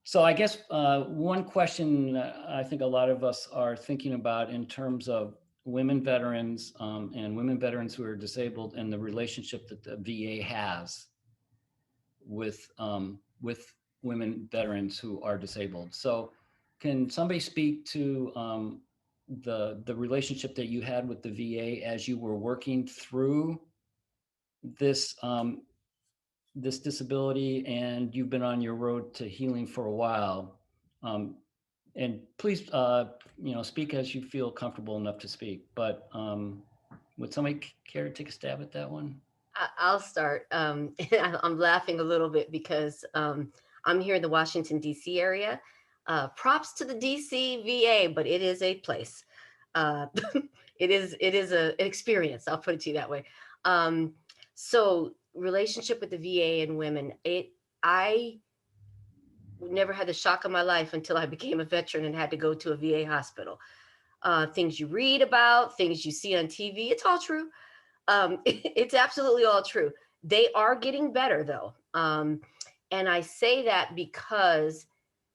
So I guess one question I think a lot of us are thinking about in terms of women veterans and women veterans who are disabled, and the relationship that the VA has with women veterans who are disabled. So can somebody speak to the relationship that you had with the VA as you were working through this this disability, and you've been on your road to healing for a while? And please, speak as you feel comfortable enough to speak. But would somebody care to take a stab at that one? I'll start. I'm laughing a little bit because I'm here in the Washington, D.C. area. Props to the D.C. VA, but it is a place. It is an experience. I'll put it to you that way. So relationship with the VA and women, I never had the shock of my life until I became a veteran and had to go to a VA hospital. Things you read about, things you see on TV, it's all true. It's absolutely all true. They are getting better though. And I say that because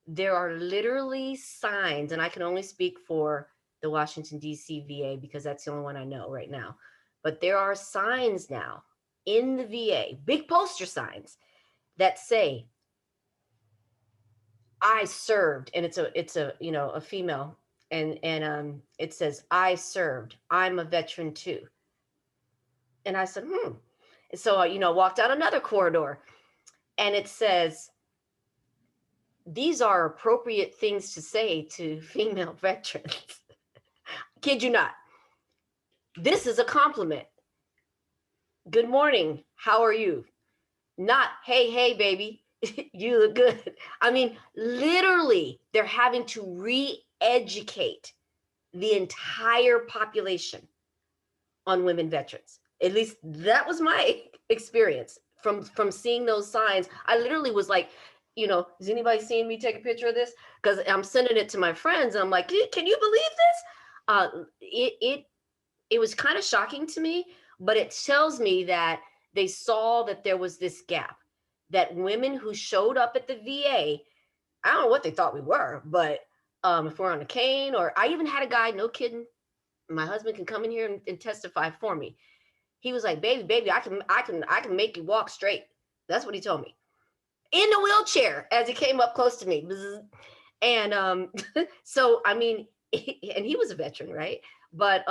there are literally signs, and I can only speak for the Washington, D.C. VA because that's the only one I know right now. But there are signs now in the VA, big poster signs that say, I served, and it's a female, and it says, I served, I'm a veteran too. And I said, And so walked out another corridor, and it says, these are appropriate things to say to female veterans. Kid you not. This is a compliment. Good morning. How are you? Not, hey, baby, you look good. I mean, literally, they're having to re-educate the entire population on women veterans. At least that was my experience from seeing those signs. I literally was like, is anybody seeing me take a picture of this? Because I'm sending it to my friends, and I'm like, can you believe this? It was kind of shocking to me, but it tells me that they saw that there was this gap, that women who showed up at the VA, I don't know what they thought we were, but if we're on a cane, or I even had a guy, no kidding, my husband can come in here and testify for me. He was like, baby, I can make you walk straight. That's what he told me. In the wheelchair as he came up close to me. And so, I mean, and he was a veteran, right? But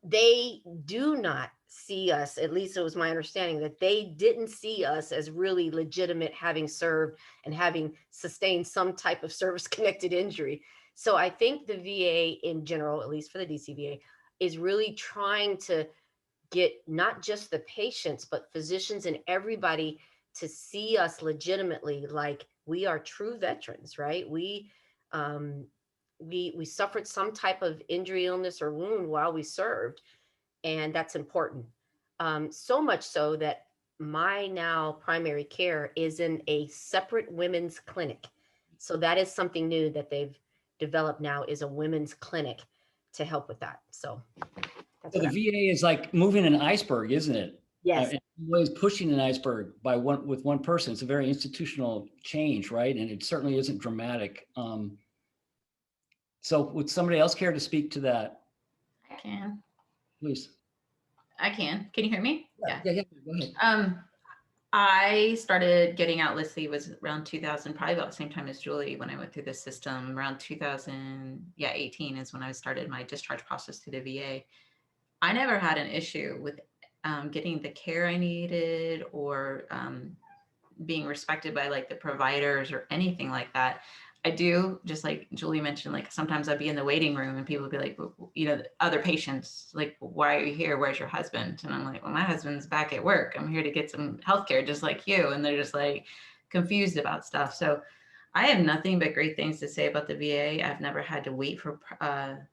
they do not see us, at least it was my understanding, that they didn't see us as really legitimate, having served and having sustained some type of service-connected injury. So I think the VA in general, at least for the DC VA, is really trying to get not just the patients, but physicians and everybody to see us legitimately like we are true veterans, right? We suffered some type of injury, illness, or wound while we served, and that's important. So much so that my now primary care is in a separate women's clinic. So that is something new that they've developed now, is a women's clinic to help with that. So the VA is like moving an iceberg, isn't it? Yes. In ways, pushing an iceberg with one person. It's a very institutional change, right? And it certainly isn't dramatic. So would somebody else care to speak to that? I can. Please. I can. Can you hear me? Yeah. Go ahead. I started getting out listy was around 2000, probably about the same time as Julie, when I went through the system. Around 2018 is when I started my discharge process to the VA. I never had an issue with getting the care I needed, or being respected by like the providers or anything like that. I do, just like Julie mentioned, like sometimes I'd be in the waiting room and people would be like, you know, other patients, like, why are you here? Where's your husband? And I'm like, well, my husband's back at work. I'm here to get some healthcare just like you. And they're just like confused about stuff. So I have nothing but great things to say about the VA. I've never had to wait for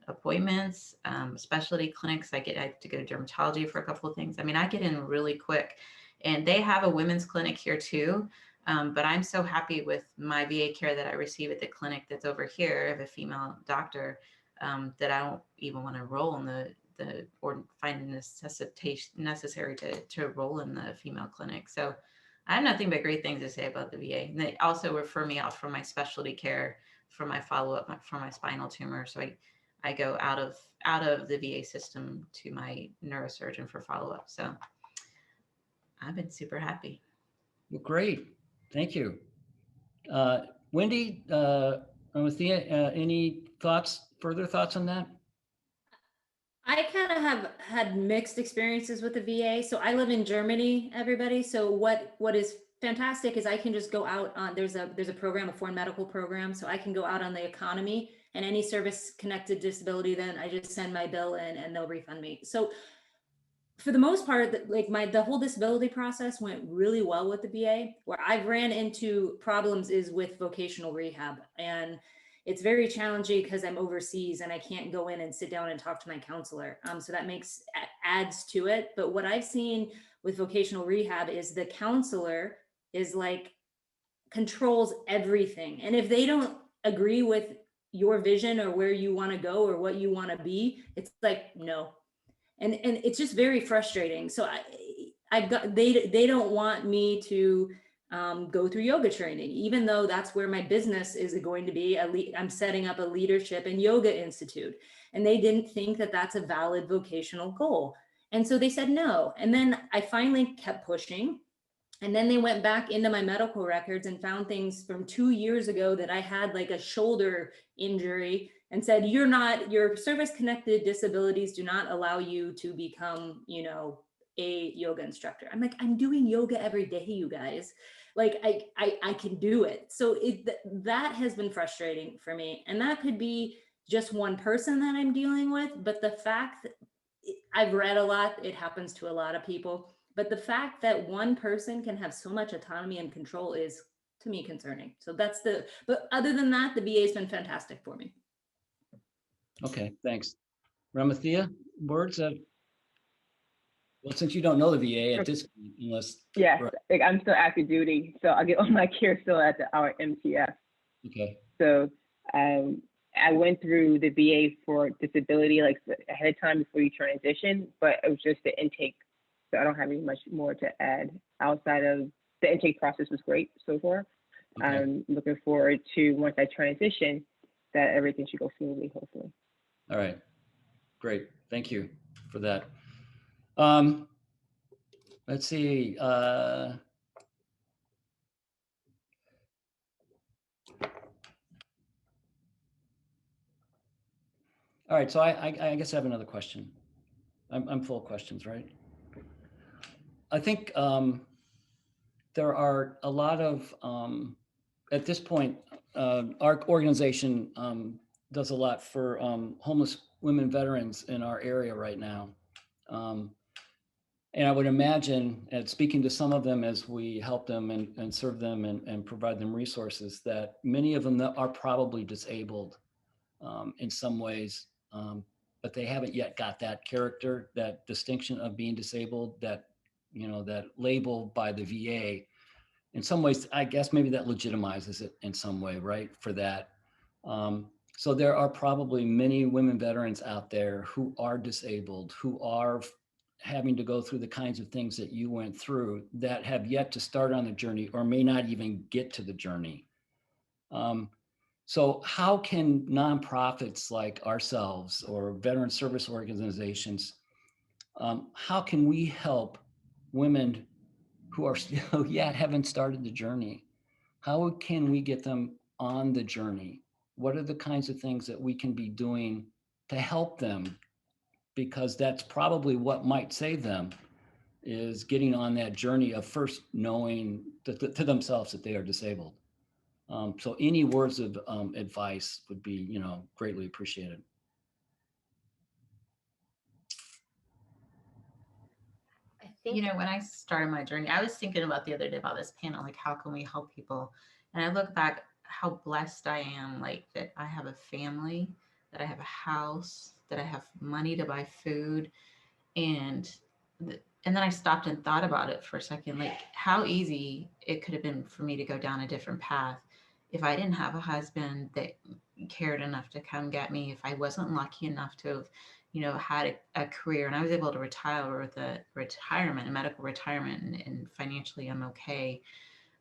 appointments, specialty clinics. I have to go to dermatology for a couple of things. I mean, I get in really quick, and they have a women's clinic here too. But I'm so happy with my VA care that I receive at the clinic that's over here. I have a female doctor that I don't even want to enroll in the or find the necessitation necessary to enroll in the female clinic. So I have nothing but great things to say about the VA. And they also refer me out for my specialty care for my follow-up for my spinal tumor. So I go out of the VA system to my neurosurgeon for follow-up. So I've been super happy. Well, great. Thank you. Wendy, Ramothea, any further thoughts on that? I kind of have had mixed experiences with the VA. So I live in Germany, everybody. So what is fantastic is I can just go out on, there's a program, a foreign medical program. So I can go out on the economy, and any service connected disability, then I just send my bill in and they'll refund me. So for the most part, like the whole disability process went really well with the VA. Where I've ran into problems is with vocational rehab, and it's very challenging because I'm overseas and I can't go in and sit down and talk to my counselor. So that adds to it. But what I've seen with vocational rehab is the counselor is like controls everything, and if they don't agree with your vision or where you want to go or what you want to be, it's like no. And it's just very frustrating. So I've got they don't want me to go through yoga training, even though that's where my business is going to be. I'm setting up a leadership and yoga institute, and they didn't think that that's a valid vocational goal, and so they said no. And then I finally kept pushing, and then they went back into my medical records and found things from 2 years ago that I had, like a shoulder injury, and said, your service connected disabilities do not allow you to become, a yoga instructor. I'm like, I'm doing yoga every day, you guys. Like I can do it. So that has been frustrating for me. And that could be just one person that I'm dealing with. But the fact that I've read a lot, it happens to a lot of people. But the fact that one person can have so much autonomy and control is, to me, concerning. So but other than that, the VA has been fantastic for me. Okay, thanks. Ramothea, words? Well, since you don't know the VA at this point, unless... Yes, like I'm still active duty, so I get all my care still at our MTF. Okay. So I went through the VA for disability like ahead of time before you transition, but it was just the intake. So I don't have any much more to add outside of the intake process was great so far. Okay. I'm looking forward to, once I transition, that everything should go smoothly, hopefully. All right. Great. Thank you for that. Let's see. All right. So I guess I have another question. I'm full of questions, right? I think there are a lot of, at this point, our organization does a lot for homeless women veterans in our area right now. And I would imagine, and speaking to some of them as we help them and serve them and provide them resources, that many of them are probably disabled in some ways, but they haven't yet got that character, that distinction of being disabled, that label by the VA. In some ways, I guess maybe that legitimizes it in some way, right? For that. So there are probably many women veterans out there who are disabled, who are having to go through the kinds of things that you went through, that have yet to start on the journey or may not even get to the journey. So how can nonprofits like ourselves or veteran service organizations, how can we help women who are still yet haven't started the journey? How can we get them on the journey? What are the kinds of things that we can be doing to help them? Because that's probably what might save them, is getting on that journey of first knowing to themselves that they are disabled. So any words of advice would be, greatly appreciated. I think When I started my journey, I was thinking about the other day about this panel, like how can we help people? And I look back how blessed I am, like that I have a family, that I have a house, that I have money to buy food. And and then I stopped and thought about it for a second, like how easy it could have been for me to go down a different path if I didn't have a husband that cared enough to come get me, if I wasn't lucky enough to have, had a career and I was able to retire with a medical retirement, and financially I'm okay.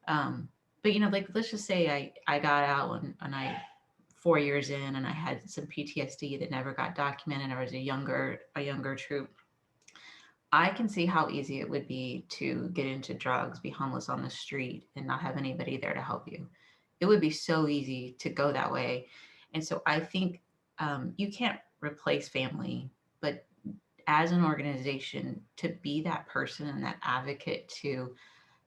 But like let's just say I got out and I 4 years in and I had some PTSD that never got documented. I was a younger troop. I can see how easy it would be to get into drugs, be homeless on the street, and not have anybody there to help you. It would be so easy to go that way. And so I think you can't replace family, but as an organization, to be that person and that advocate to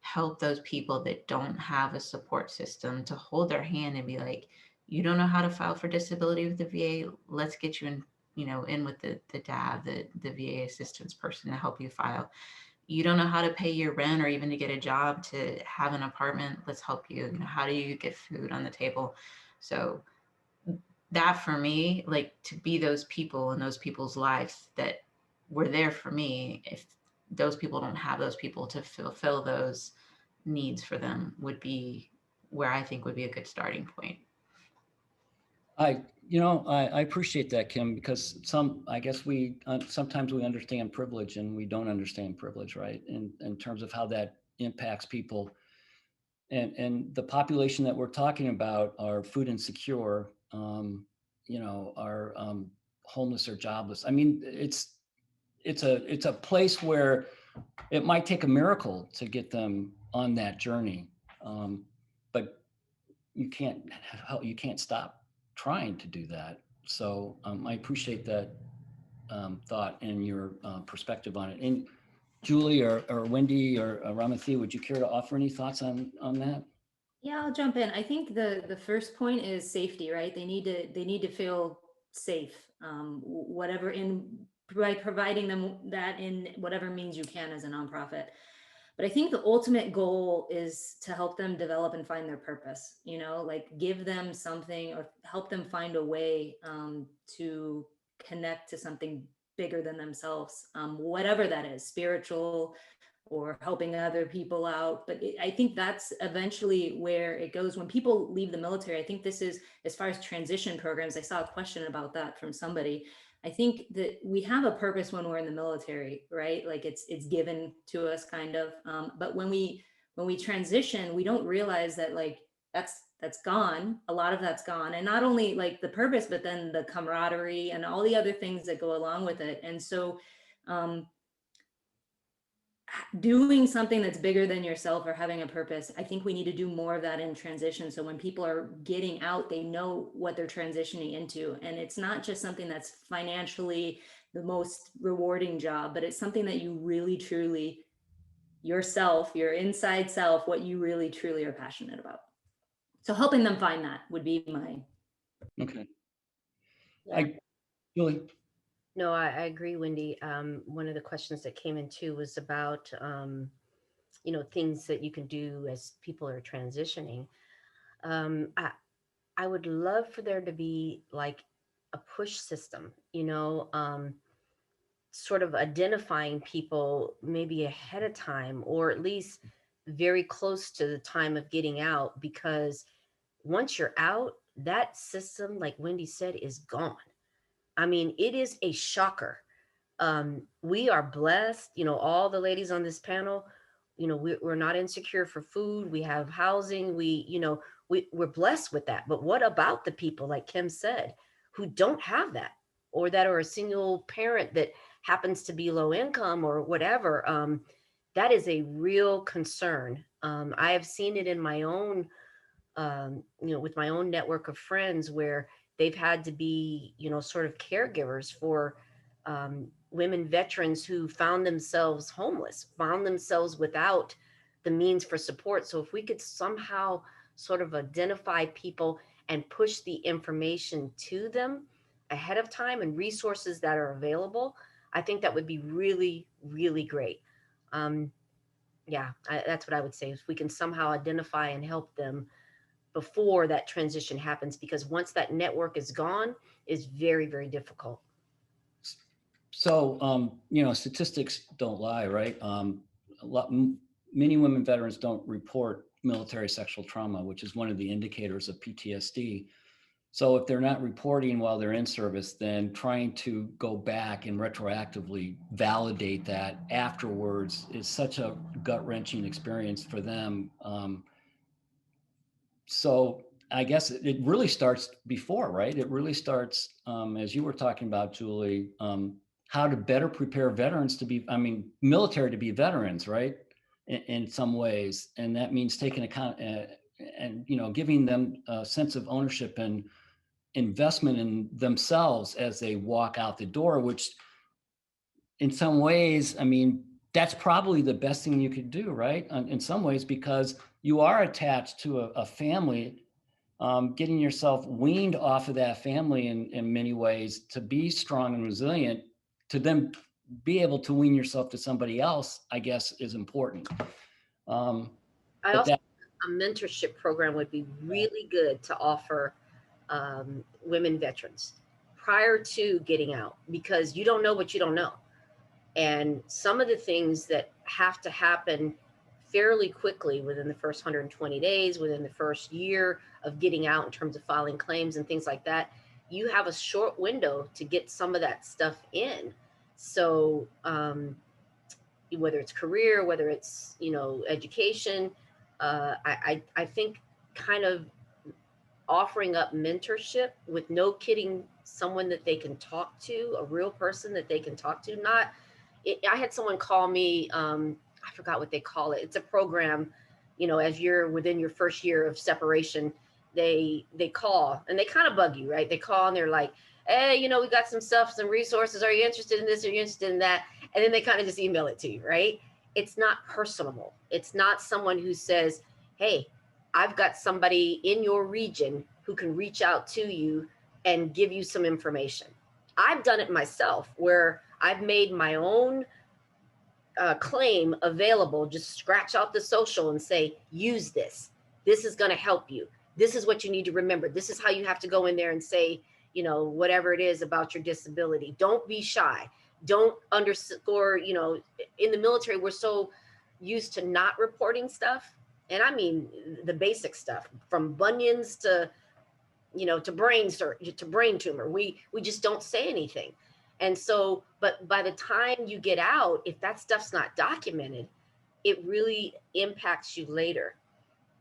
help those people that don't have a support system, to hold their hand and be like, you don't know how to file for disability with the VA, let's get you in, in with the DAV, the VA assistance person to help you file. You don't know how to pay your rent or even to get a job to have an apartment, let's help you. How do you get food on the table? So that for me, like to be those people in those people's lives that were there for me, if those people don't have those people to fulfill those needs for them, would be where I think would be a good starting point. I appreciate that, Kim, because I guess we sometimes we understand privilege and we don't understand privilege, right? In terms of how that impacts people, and the population that we're talking about are food insecure, are homeless or jobless. I mean, it's a place where it might take a miracle to get them on that journey, but you can't stop trying to do that. So I appreciate that thought and your perspective on it. And Julie or Wendy or Ramathi, would you care to offer any thoughts on that? Yeah, I'll jump in. I think the first point is safety, right? They need to feel safe, whatever by providing them that in whatever means you can as a nonprofit. But I think the ultimate goal is to help them develop and find their purpose, like give them something or help them find a way to connect to something bigger than themselves, whatever that is, spiritual or helping other people out. But I think that's eventually where it goes when people leave the military. I think this is, as far as transition programs, I saw a question about that from somebody. I think that we have a purpose when we're in the military, right? Like it's given to us kind of. But when we transition, we don't realize that like that's gone. A lot of that's gone, and not only like the purpose, but then the camaraderie and all the other things that go along with it. And so, doing something that's bigger than yourself or having a purpose, I think we need to do more of that in transition. So when people are getting out, they know what they're transitioning into. And it's not just something that's financially the most rewarding job, but it's something that you really, truly, yourself, your inside self, what you really, truly are passionate about. So helping them find that would be my. Okay. Yeah. Julie. No, I agree, Wendy. One of the questions that came in too was about, things that you can do as people are transitioning. I would love for there to be like a push system, sort of identifying people maybe ahead of time, or at least very close to the time of getting out, because once you're out, that system, like Wendy said, is gone. I mean, it is a shocker. We are blessed, all the ladies on this panel, we're not insecure for food. We have housing. We're blessed with that. But what about the people, like Kim said, who don't have that, or that are a single parent that happens to be low income or whatever? That is a real concern. I have seen it in my own, with my own network of friends, where they've had to be, sort of caregivers for women veterans who found themselves homeless, found themselves without the means for support. So if we could somehow sort of identify people and push the information to them ahead of time and resources that are available, I think that would be really, really great. Yeah, that's what I would say. If we can somehow identify and help them before that transition happens, because once that network is gone, it's very, very difficult. So, statistics don't lie, right? Many women veterans don't report military sexual trauma, which is one of the indicators of PTSD. So if they're not reporting while they're in service, then trying to go back and retroactively validate that afterwards is such a gut-wrenching experience for them. So I guess it really starts before, right? It really starts, as you were talking about, Julie, how to better prepare veterans to be, military to be veterans, right? In some ways. And that means taking account and giving them a sense of ownership and investment in themselves as they walk out the door, which in some ways, that's probably the best thing you could do, right? In some ways, because you are attached to a family, getting yourself weaned off of that family in many ways to be strong and resilient, to then be able to wean yourself to somebody else, I guess, is important. I also think a mentorship program would be really good to offer women veterans prior to getting out, because you don't know what you don't know. And some of the things that have to happen fairly quickly within the first 120 days, within the first year of getting out in terms of filing claims and things like that, you have a short window to get some of that stuff in. So whether it's career, whether it's, education, I think kind of offering up mentorship with no kidding, someone that they can talk to, a real person that they can talk to. I had someone call me, I forgot what they call it. It's a program, as you're within your first year of separation, they call and they kind of bug you, right? They call and they're like, hey, we got some stuff, some resources. Are you interested in this? Are you interested in that? And then they kind of just email it to you, right? It's not personable. It's not someone who says, hey, I've got somebody in your region who can reach out to you and give you some information. I've done it myself where I've made my own claim available, just scratch out the social and say, use this. This is going to help you. This is what you need to remember. This is how you have to go in there and say, whatever it is about your disability. Don't be shy. Don't underscore, in the military, we're so used to not reporting stuff. And I mean, the basic stuff from bunions to, to brain tumor. We just don't say anything. And so, but by the time you get out, if that stuff's not documented, it really impacts you later.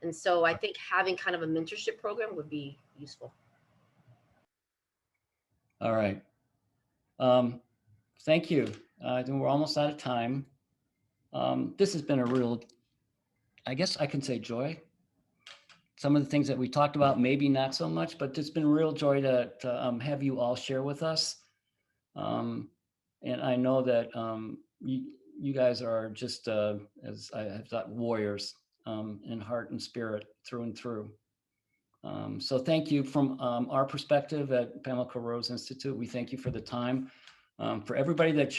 And so I think having kind of a mentorship program would be useful. All right. Thank you. I think we're almost out of time. This has been a real, I guess I can say, joy. Some of the things that we talked about, maybe not so much, but it's been a real joy to have you all share with us. And I know that you guys are just, as I have thought, warriors in heart and spirit through and through. So thank you from our perspective at Pamela Rose Institute. We thank you for the time. For everybody that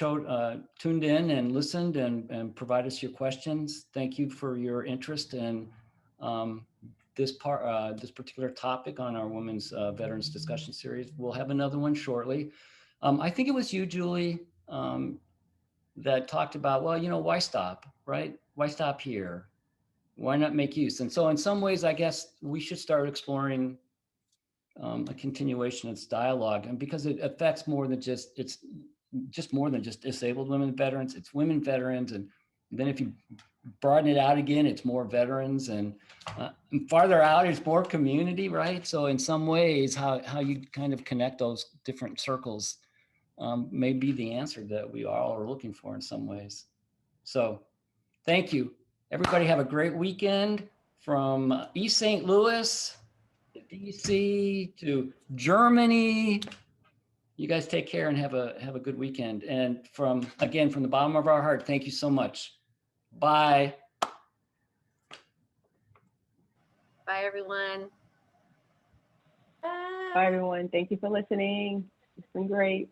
tuned in and listened and provided us your questions, thank you for your interest in this particular topic on our Women's Veterans Discussion Series. We'll have another one shortly. I think it was you, Julie, that talked about, well, why stop, right? Why stop here? Why not make use? And so in some ways, I guess we should start exploring a continuation of this dialogue, and because it affects more than it's just more than just disabled women veterans, it's women veterans. And then if you broaden it out again, it's more veterans, and farther out, it's more community, right? So in some ways, how you kind of connect those different circles may be the answer that we all are looking for in some ways. So thank you. Everybody have a great weekend from East St. Louis to DC to Germany. You guys take care and have a good weekend. And from the bottom of our heart, thank you so much. Bye. Bye. Bye, everyone. Bye, everyone. Thank you for listening. It's been great.